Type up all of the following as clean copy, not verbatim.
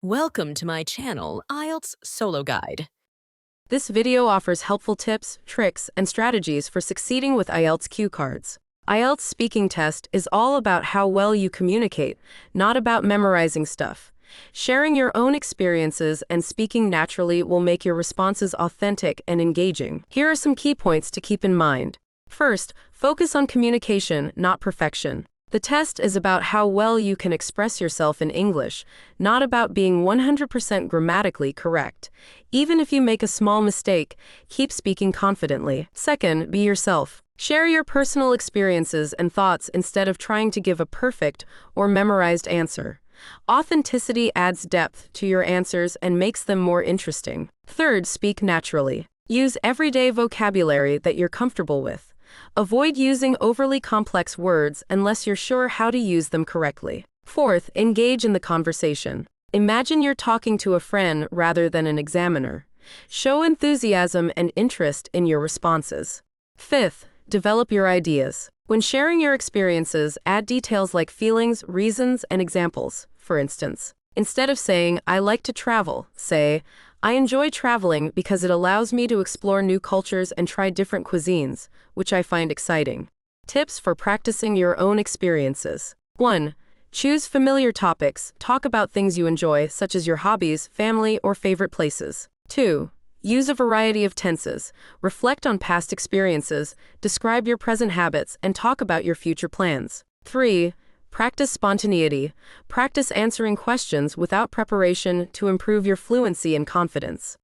Welcome to my channel, IELTS Solo Guide. This video offers helpful tips, tricks, and strategies for succeeding with IELTS cue cards. IELTS speaking test is all about how well you communicate, not about memorizing stuff. Sharing your own experiences and speaking naturally will make your responses authentic and engaging. Here are some key points to keep in mind. First, focus on communication, not perfection. The test is about how well you can express yourself in English, not about being 100% grammatically correct. Even if you make a small mistake, keep speaking confidently. Second, be yourself. Share your personal experiences and thoughts instead of trying to give a perfect or memorized answer. Authenticity adds depth to your answers and makes them more interesting. Third, speak naturally. Use everyday vocabulary that you're comfortable with. Avoid using overly complex words unless you're sure how to use them correctly. Fourth, engage in the conversation. Imagine you're talking to a friend rather than an examiner. Show enthusiasm and interest in your responses. Fifth, develop your ideas. When sharing your experiences, add details like feelings, reasons, and examples. For instance, instead of saying, "I like to travel," say, "I enjoy traveling because it allows me to explore new cultures and try different cuisines, which I find exciting." Tips for practicing your own experiences. 1. Choose familiar topics. Talk about things you enjoy, such as your hobbies, family, or favorite places. 2. Use a variety of tenses. Reflect on past experiences, describe your present habits, and talk about your future plans. 3. Practice spontaneity. Practice answering questions without preparation to improve your fluency and confidence.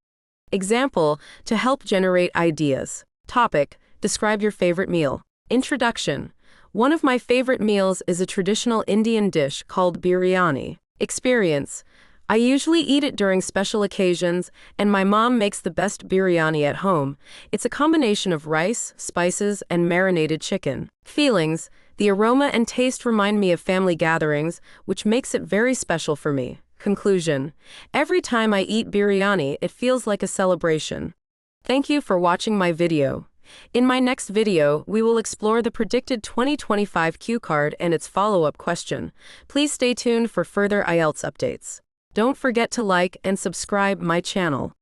Example, to help generate ideas. Topic, describe your favorite meal. Introduction. One of my favorite meals is a traditional Indian dish called biryani. Experience. I usually eat it during special occasions, and my mom makes the best biryani at home. It's a combination of rice, spices, and marinated chicken. Feelings. The aroma and taste remind me of family gatherings, which makes it very special for me. Conclusion. Every time I eat biryani, it feels like a celebration. Thank you for watching my video. In my next video, we will explore the predicted 2025 cue card and its follow-up question. Please stay tuned for further IELTS updates. Don't forget to like and subscribe my channel.